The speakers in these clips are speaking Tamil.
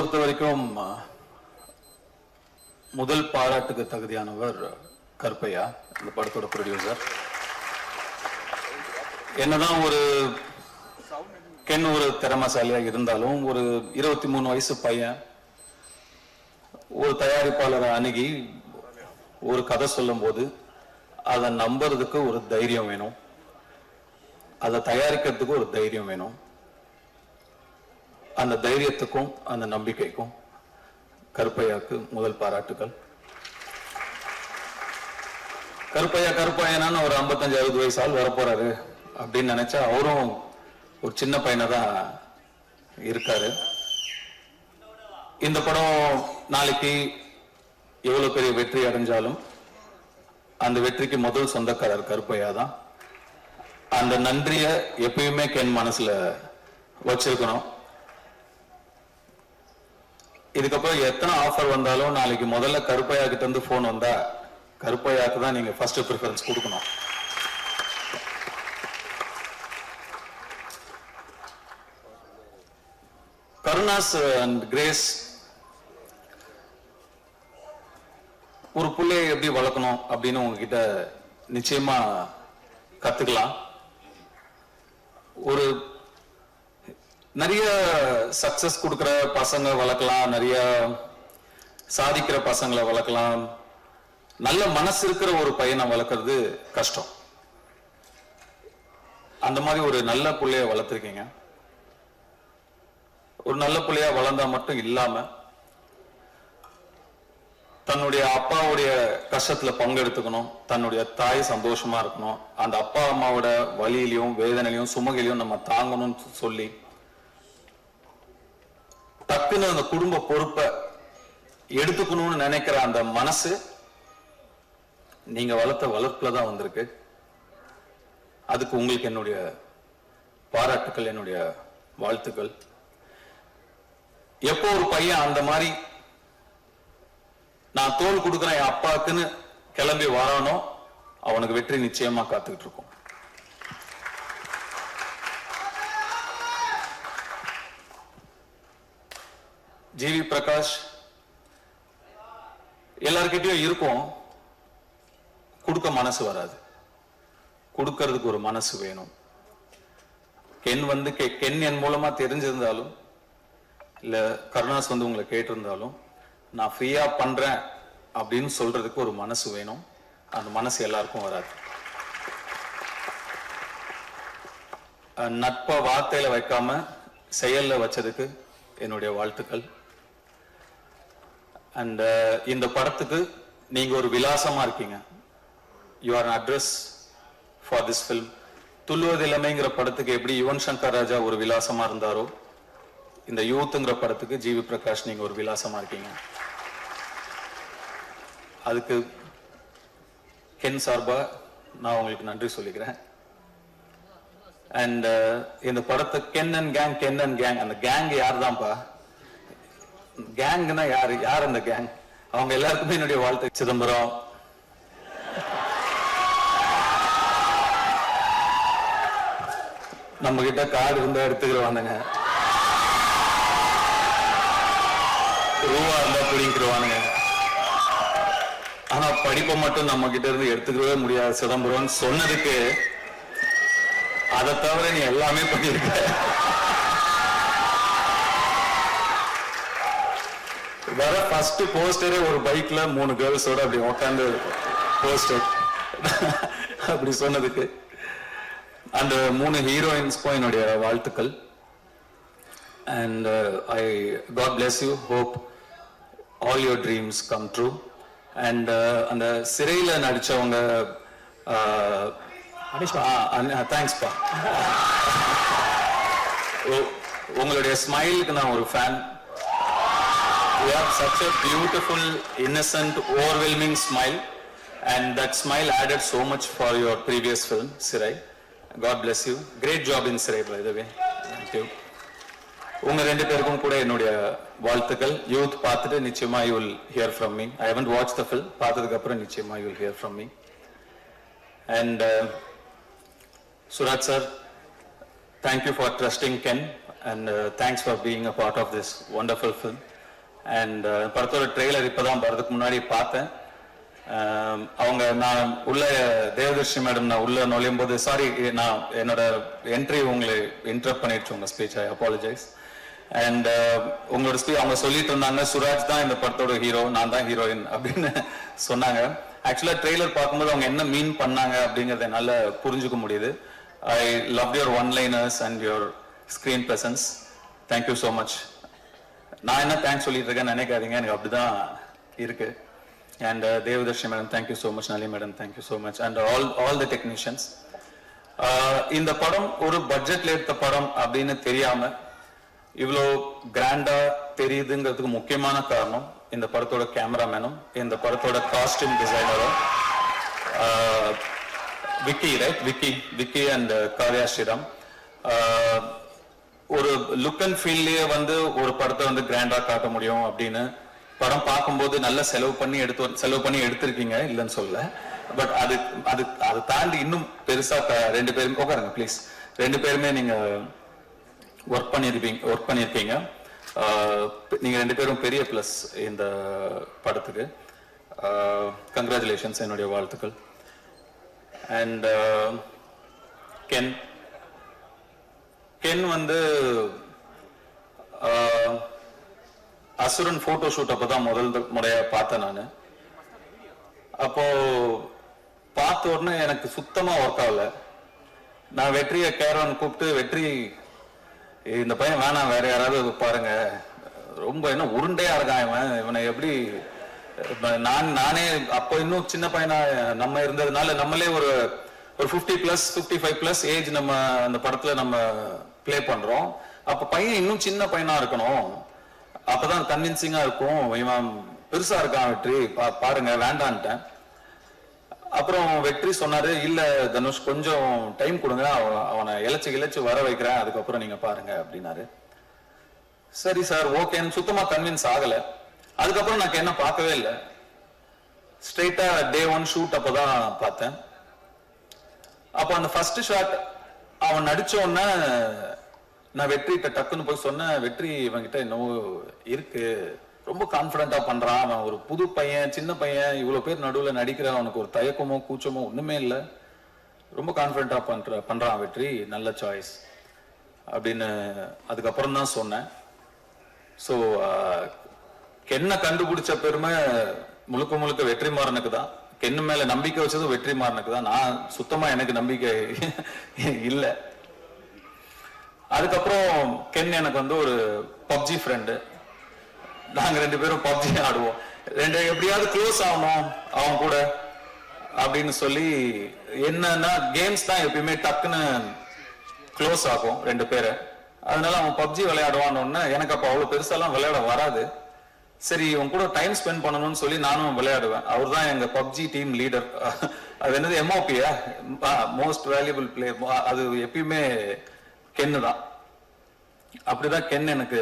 பொறுத்த வரைக்கும் முதல் பாராட்டுக்கு தகுதியானவர் கருப்பையா, இந்த படத்தோட ப்ரொடியூசர். என்னதான் ஒரு கென் ஒரு திறமசாலியா இருந்தாலும், ஒரு 23 வயசு பையன் ஒரு தயாரிப்பாளரை அணுகி ஒரு கதை சொல்லும் போது அதை நம்புறதுக்கு ஒரு தைரியம் வேணும், அதை தயாரிக்கிறதுக்கு ஒரு தைரியம் வேணும். அந்த தைரியத்துக்கும் அந்த நம்பிக்கைக்கும் கருப்பையாக்கு முதல் பாராட்டுகள். கருப்பையனான்னு ஒரு 55-60 வயசு ஆள் வரப்போறாரு அப்படின்னு நினைச்சா அவரும் ஒரு சின்ன பையனை தான் இருக்காரு. இந்த படம் நாளைக்கு எவ்வளவு பெரிய வெற்றி அடைஞ்சாலும் அந்த வெற்றிக்கு முதல் சொந்தக்காரர் கருப்பையா தான். அந்த நன்றியை எப்பயுமே கென் மனசுல வச்சிருக்கணும். இதுக்கப்புறம் எத்தனை ஆஃபர் வந்தாலும் நாளைக்கு முதல்ல கருப்பையா கிட்ட இருந்து போன் வந்தா கருப்பையாக்கு தான் நீங்க ஃபர்ஸ்ட் ப்ரிஃபரன்ஸ் கொடுக்கணும். கருணாஸ் அண்ட் கிரேஸ் ஒரு பிள்ளையை எப்படி வளர்க்கணும் அப்படின்னு உங்ககிட்ட நிச்சயமா கத்துக்கலாம். ஒரு நிறைய சக்சஸ் கொடுக்கிற பசங்க வளர்க்கலாம், நிறைய சாதிக்கிற பசங்களை வளர்க்கலாம். நல்ல மனசு இருக்கிற ஒரு பையனை வளர்க்கறது கஷ்டம். அந்த மாதிரி ஒரு நல்ல பிள்ளைய வளர்த்துருக்கீங்க. ஒரு நல்ல பிள்ளையா வளர்ந்தா மட்டும் இல்லாம தன்னுடைய அப்பாவுடைய கஷ்டத்துல பங்கெடுத்துக்கணும், தன்னுடைய தாய் சந்தோஷமா இருக்கணும், அந்த அப்பா அம்மாவோட வலியிலையும் வேதனையிலையும் சுமகையிலையும் நம்ம தாங்கணும்னு சொல்லி டக்குன்னு அந்த குடும்ப பொறுப்பை எடுத்துக்கணும்னு நினைக்கிற அந்த மனசு நீங்க வளர்த்த வளர்ப்புலதான் வந்திருக்கு. அதுக்கு உங்களுக்கு என்னுடைய பாராட்டுக்கள், என்னுடைய வாழ்த்துக்கள். எப்போ ஒரு பையன் அந்த மாதிரி நான் தோல் கொடுக்கிறேன் என் அப்பாக்குன்னு கிளம்பி வரானோ அவனுக்கு வெற்றி நிச்சயமா காத்துக்கிட்டு இருக்கும். ஜிவி பிரகாஷ் எல்லார்கிட்டயும் இருக்கும், கொடுக்க மனசு வராது, கொடுக்கறதுக்கு ஒரு மனசு வேணும். கென் என் மூலமா தெரிஞ்சிருந்தாலும் இல்ல கருணாஸ் உங்களை கேட்டிருந்தாலும் நான் ஃப்ரீயா பண்றேன் அப்படின்னு சொல்றதுக்கு ஒரு மனசு வேணும். அந்த மனசு எல்லாருக்கும் வராது. நட்பை வார்த்தையில வைக்காம செயல்ல வச்சதுக்கு என்னுடைய வாழ்த்துக்கள். அண்ட் இந்த படத்துக்கு நீங்க ஒரு விலாசமா இருக்கீங்க. You are an address for this film. துள்ளுவதில்லைங்கிற படத்துக்கு எப்படி யுவன் சங்கர் ராஜா ஒரு விலாசமா இருந்தாரோ, இந்த யூத்ங்கிற படத்துக்கு ஜிவி பிரகாஷ் நீங்க ஒரு விலாசமா இருக்கீங்க. அதுக்கு கென் சார்பா நான் உங்களுக்கு நன்றி சொல்லிக்கிறேன். அண்ட் இந்த படத்தை கென் அண்ட் கேங், அந்த கேங் யார் தான்ப்பா? கேங்னா யார் அந்த கேங்? அவங்க எல்லாருக்குமே என்னுடைய வாழ்த்து. சிதம்பரம், நம்ம கிட்ட கார்டு இருந்தா எடுத்துக்கிறவானுங்க, ரூபா இருந்தா பிடிக்கிறவானுங்க, ஆனா படிப்பை மட்டும் நம்ம கிட்ட இருந்து எடுத்துக்கவே முடியாது சிதம்பரம் சொன்னதுக்கு அதை தவிர நீ எல்லாமே பண்ணிருக்க. வர ஃபர்ஸ்ட் போஸ்டரே ஒரு பைக்ல 3 கேர்ள்ஸோட அப்படி உட்காந்து போஸ்டர் அப்படி சொன்னதுக்கு அந்த 3 ஹீரோயின்ஸ்க்கும் என்னுடைய வாழ்த்துக்கள். And God bless you, hope all your dreams come true. And அந்த சிறையில நடிச்சவங்க தேங்க்ஸ்பா. உங்களுடைய ஸ்மைலுக்கு நான் ஒரு fan. You have such a beautiful, innocent, overwhelming smile, and that smile added so much for your previous film, Sirai. God bless you. Great job in Sirai, by the way. Thank you. உங்க 2 பேருக்கும் கூட என்னுடைய வாழ்த்துக்கள். யூத் பார்த்துட்டு நிச்சயமா you will hear from me. I haven't watched the film. பார்த்ததுக்கு அப்புறம் நிச்சயமா you will hear from me. And Suraj sir, thank you for trusting Ken, and thanks for being a part of this wonderful film. And படத்தோட ட்ரெய்லர் இப்போதான் வரதுக்கு முன்னாடி பார்த்தேன். அவங்க நான் உள்ள தேவதர்ஷி மேடம் நான் உள்ள நுழையும் போது சாரி நான் என்னோட என்ட்ரி உங்களை இன்டரப்ட் பண்ணிடுச்சு உங்க ஸ்பீச், ஐ அப்பாலஜைஸ். அண்ட் உங்களோட ஸ்பீச் அவங்க சொல்லிட்டு இருந்தாங்க சுராஜ் தான் இந்த படத்தோட ஹீரோ, நான் தான் ஹீரோயின் அப்படின்னு சொன்னாங்க. ஆக்சுவலா ட்ரெய்லர் பார்க்கும்போது அவங்க என்ன மீன் பண்ணாங்க அப்படிங்கறத என்னால புரிஞ்சுக்க முடியுது. I love your one liners and your screen presence. Thank you so much. நான் என்ன தேங்க்ஸ் சொல்லிட்டு இருக்கேன்னு நினைக்காதீங்க, எனக்கு அப்படிதான் இருக்கு. And Devadarshi madam, thank you so much. Nali madam, thank you so much. And all the technicians. இந்த படம் ஒரு பட்ஜெட்ல எடுத்த படம் அப்படின்னு தெரியாம இவ்வளோ கிராண்டா தெரியுதுங்கிறதுக்கு முக்கியமான காரணம் இந்த படத்தோட கேமராமேனும் இந்த படத்தோட காஸ்டியூம் டிசைனரும் விக்கி, ரைட்? விக்கி அண்ட் காவ்யா ஸ்ரீராம். ஒரு லுக் அண்ட் ஃபீல்லையே வந்து ஒரு படத்தை வந்து கிராண்டா காட்ட முடியும் அப்படின்னு படம் பார்க்கும்போது நல்ல செலவு பண்ணி எடுத்திருக்கீங்க, இல்லைன்னு சொல்ல. பட் அது தாண்டி இன்னும் பெருசா ரெண்டு பேருமே உட்காருங்க ப்ளீஸ். ரெண்டு பேருமே நீங்க ஒர்க் பண்ணியிருப்பீங்க. நீங்க ரெண்டு பேரும் பெரிய பிளஸ் இந்த படத்துக்கு. கங்க்ராச்சுலேஷன்ஸ், என்னுடைய வாழ்த்துக்கள். அண்ட் கென் வந்து அசுரன் போட்டோ ஷூட் அப்பதான் முதல் முறையா பார்த்தேன் நானு. அப்போ பார்த்த உடனே எனக்கு சுத்தமா ஒர்க் ஆகல. நான் வெற்றியை கேரவன் கூப்பிட்டு, வெற்றி இந்த பையன் வேணாம், வேற யாராவது பாருங்க, ரொம்ப என்ன உருண்டையா இருக்கான் இவனை எப்படி. நானே அப்போ இன்னும் சின்ன பையனா நம்ம இருந்ததுனால நம்மளே ஒரு 50+, 55+ ஏஜ் நம்ம அந்த படத்துல நம்ம பிளே பண்றோம். அப்ப பையன் இன்னும் சின்ன பையனா இருக்கணும், அப்பதான் கன்வின்சிங்கா இருக்கும். இவன் பெருசா இருக்கான் வெற்றி, பாருங்க, வேண்டான்ட்டேன். அப்புறம் வெற்றி சொன்னாரு, இல்ல தனுஷ் கொஞ்சம் டைம் கொடுங்க, அவனை இழைச்சு வர வைக்கிறேன், அதுக்கப்புறம் நீங்க பாருங்க அப்படின்னாரு. சரி சார், ஓகேன்னு சுத்தமா கன்வின்ஸ் ஆகல. அதுக்கப்புறம் நான் என்ன பார்க்கவே இல்லை. ஸ்ட்ரெயிட்டா டே 1 ஷூட் அப்பதான் பார்த்தேன். அப்ப அந்த ஃபர்ஸ்ட் ஷாட் அவன் நடிச்ச உடனே நான் வெற்றிட்ட டக்குன்னு போய் சொன்னேன், வெற்றி இவன்கிட்ட என்னவோ இருக்கு, ரொம்ப கான்பிடண்டா பண்றான், அவன் ஒரு புது பையன், சின்ன பையன், இவ்வளவு பேர் நடுவில் நடிக்கிற, அவனுக்கு ஒரு தயக்கமோ கூச்சமோ ஒண்ணுமே இல்லை, ரொம்ப கான்பிடண்டா பண்றான் வெற்றி, நல்ல சாய்ஸ் அப்படின்னு அதுக்கப்புறம் தான் சொன்னேன். ஸோ கென்னை கண்டுபிடிச்ச பெருமை முழுக்க வெற்றிமாறனுக்கு தான். கென்னு மேல நம்பிக்கை வச்சது வெற்றிமாறனுக்கு தான். நான் சுத்தமா எனக்கு நம்பிக்கை இல்லை. அதுக்கப்புறம் கென் எனக்கு வந்து ஒரு பப்ஜி ஃப்ரெண்டு. நாங்க ரெண்டு பேரும் பப்ஜி ஆடுவோம். எப்படியாவது க்ளோஸ் ஆகணும் அவன் கூட அப்படின்னு சொல்லி, என்னன்னா கேம்ஸ் தான் எப்பயுமே டக்குன்னு க்ளோஸ் ஆகும் ரெண்டு பேரை. அதனால அவன் பப்ஜி விளையாடுவான்னு, எனக்கு அப்ப அவ்வளவு பெருசாலாம் விளையாட வராது. சரி, இவன் கூட டைம் ஸ்பெண்ட் பண்ணணும்னு சொல்லி நானும் விளையாடுவேன். அவர் தான் எங்க பப்ஜி டீம் லீடர். அது என்னது, MOPயா, மோஸ்ட் வேல்யூபிள் பிளே. அது எப்பயுமே கென்னு தான். அப்படிதான் கென் எனக்கு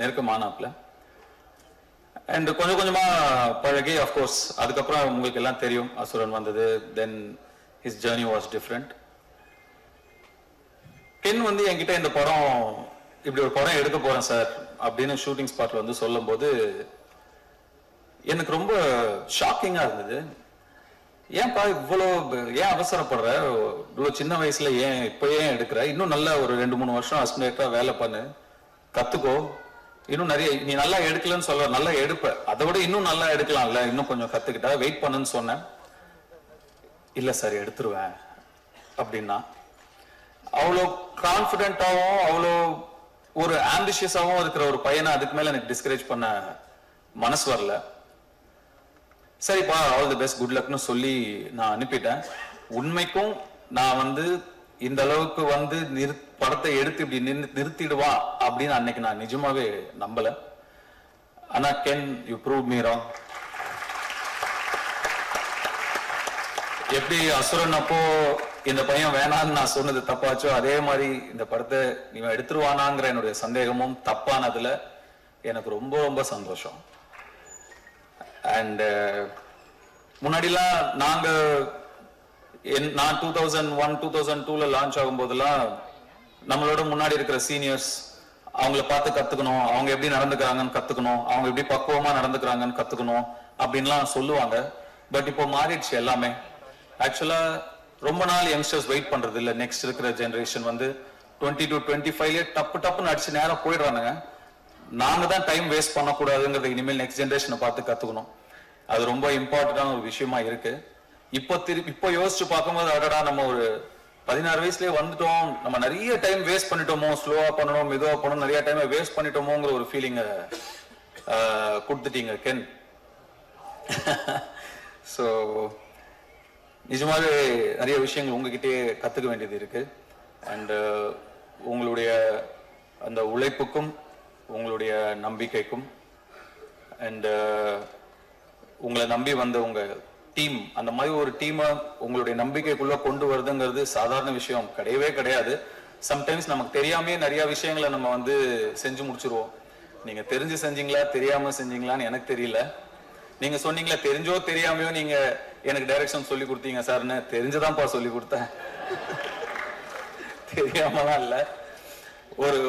நெருக்கமானாப்ல. அண்ட் கொஞ்சமா பழகி, அஃப்கோர்ஸ் அதுக்கப்புறம் உங்களுக்கு எல்லாம் தெரியும், அசுரன் வந்தது. Then his journey was different. Ken வந்து என்கிட்ட இந்த படம், இப்படி ஒரு படம் எடுக்க போறேன் சார் அப்படின்னு ஷூட்டிங் ஸ்பாட்ல வந்து சொல்லும் போது எனக்கு ரொம்ப ஷாக்கிங்கா இருந்தது. ஏன்பா ஏன் அவசரப்படுற, இவ்வளவு சின்ன வயசுல இப்ப ஏன் எடுக்கிற, இன்னும் நல்லா ஒரு 2-3 வருஷம் அசிஸ்டன்டா வேலை பண்ணு, கத்துக்கோ, இன்னும் நிறைய, நீ நல்லா எடுக்கலன்னு சொல்ல, நல்லா எடுப்ப, அதை விட இன்னும் நல்லா எடுக்கலாம்ல, இன்னும் கொஞ்சம் கத்துக்கிட்டா, வெயிட் பண்ணுன்னு சொன்னேன். இல்ல சார் எடுத்துருவேன் அப்படின்னா, அவ்வளோ கான்பிடென்டாவும் அவ்வளோ ஒரு ஆம்பிஷியஸாவும் இருக்கிற ஒரு பையனை அதுக்கு மேல எனக்கு டிஸ்கரேஜ் பண்ண மனசு வரல. சரிப்பா, ஆல் தி பெஸ்ட், குட் லக்னு சொல்லி நான் அனுப்பிட்டேன். உண்மைக்கும் நான் வந்து இந்த அளவுக்கு வந்து படத்தை எடுத்து இப்படி நிறுத்திடுவா அப்படின்னு அன்னைக்கு நான் நிஜமாவே நம்பல. ஆனா Ken, you prove me wrong. எப்படி அசுரன் அப்போ இந்த பையன் வேணான்னு நான் சொன்னது தப்பாச்சோ, அதே மாதிரி இந்த படத்தை நீ எடுத்துருவானாங்கிற என்னுடைய சந்தேகமும் தப்பானதுல எனக்கு ரொம்ப ரொம்ப சந்தோஷம். அண்ட் முன்னாடிலாம் நான் 2001, 2002ல லான்ச் ஆகும் போதெல்லாம் நம்மளோட முன்னாடி இருக்கிற சீனியர்ஸ் அவங்கள பார்த்து கத்துக்கணும், அவங்க எப்படி நடந்துக்கிறாங்கன்னு கத்துக்கணும், அவங்க எப்படி பக்குவமா நடந்துக்கிறாங்கன்னு கத்துக்கணும் அப்படின்லாம் சொல்லுவாங்க. பட் இப்போ மாறிடுச்சு எல்லாமே. ஆக்சுவலா ரொம்ப நாள் யங்ஸ்டர்ஸ் வெயிட் பண்றது இல்ல. நெக்ஸ்ட் இருக்கிற ஜெனரேஷன் வந்து 20 to 25 டப்புன்னு அடிச்சு நேரம் போயிடுறானுங்க. நாங்க தான் டைம் வேஸ்ட் பண்ணக்கூடாதுங்கிறது இனிமேல் நெக்ஸ்ட் ஜெனரேஷனை பார்த்து கத்துக்கணும். அது ரொம்ப இம்பார்ட்டன்டான ஒரு விஷயமா இருக்கு. இப்போ யோசிச்சு பார்க்கும்போது அடடா நம்ம ஒரு 16 வயசுலயே வந்துட்டோம், நம்ம நிறைய டைம் வேஸ்ட் பண்ணிட்டோமோ, ஸ்லோவா பண்ணணும் மெதுவா பண்ணணும், நிறைய டைம் வேஸ்ட் பண்ணிட்டோமோங்கிற ஒரு ஃபீலிங்க கொடுத்துட்டீங்க கென். ஸோ நிஜமாவே நிறைய விஷயங்கள் உங்ககிட்டே கத்துக்க வேண்டியது இருக்கு. அண்ட் உங்களுடைய அந்த உழைப்புக்கும் உங்களுடைய நம்பிக்கைக்கும் அண்ட் உங்களை நம்பி வந்த உங்க டீம், அந்த மாதிரி ஒரு டீமை உங்களுடைய நம்பிக்கைக்குள்ள கொண்டு வருதுங்கிறது சாதாரண விஷயம் கிடையவே கிடையாது. சம்டைம்ஸ் நமக்கு தெரியாமே நிறைய விஷயங்களை நம்ம வந்து செஞ்சு முடிச்சிருவோம். நீங்க தெரிஞ்சு செஞ்சீங்களா தெரியாம செஞ்சீங்களான்னு எனக்கு தெரியல. நீங்க சொன்னீங்களா தெரிஞ்சோ தெரியாமையோ நீங்க எனக்கு டைரக்ஷன் சொல்லி கொடுத்தீங்க சார்னு. தெரிஞ்சுதான்ப்பா சொல்லி கொடுத்தேன், தெரியாமலாம் இல்ல. ஒரு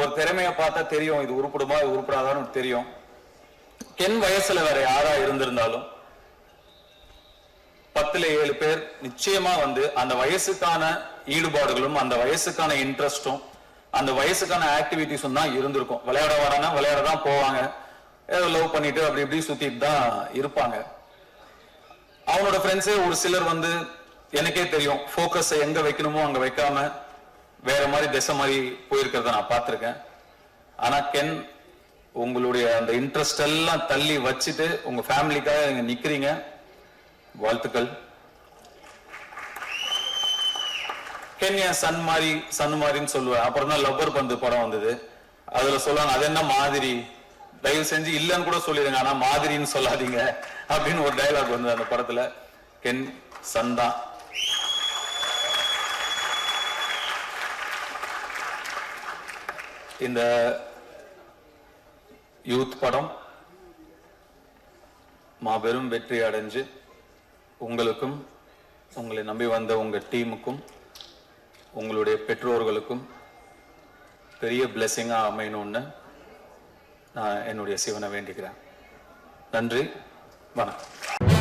ஒரு திறமைய பார்த்தா தெரியும், இது உருப்படுமா இது உருப்படாதான்னு தெரியும். கென் வயசுல வேற யாரா இருந்திருந்தாலும் 10ல் 7 பேர் நிச்சயமா வந்து அந்த வயசுக்கான ஈடுபாடுகளும் அந்த வயசுக்கான இன்ட்ரெஸ்டும் அந்த வயசுக்கான ஆக்டிவிட்டிஸும் தான் இருந்திருக்கும். விளையாட வரானா விளையாட தான் போவாங்க, ஏதோ லவ் பண்ணிட்டு அப்படி இப்படி சுத்திட்டு தான் இருப்பாங்க. அவனோட ஃப்ரெண்ட்ஸே ஒரு சிலர் வந்து எனக்கே தெரியும் ஃபோக்கஸ் எங்க வைக்கணுமோ அங்க வைக்காம வேற மாதிரி திசை மாதிரி போயிருக்கிறத நான் பார்த்திருக்கேன். ஆனா கென் உங்களுடைய அந்த இன்ட்ரெஸ்ட் எல்லாம் தள்ளி வச்சுட்டு உங்க ஃபேமிலிக்காக நீங்க நிக்கிறீங்க. வாழ்த்துக்கள். கென் என் சன் மாதிரின்னு சொல்லுவேன். அப்புறம் தான் லப்பர் பந்து படம் வந்தது, அதுல சொல்லுவாங்க அது என்ன மாதிரி, தயவு செஞ்சு இல்லைன்னு கூட சொல்லிடுங்க ஆனா மாதிரின்னு சொல்லாதீங்க அப்படின்னு ஒரு டயலாக் வந்தது அந்த படத்துல. கென் சன் தான். இந்த யூத் படம் மாபெரும் வெற்றி அடைஞ்சு உங்களுக்கும் உங்களை நம்பி வந்த உங்க டீமுக்கும் உங்களுடைய பெற்றோர்களுக்கும் பெரிய பிளெஸிங்கா அமையணும்னு நான் என்னுடைய சிவனை வேண்டிக்கிறேன். நன்றி, வணக்கம்.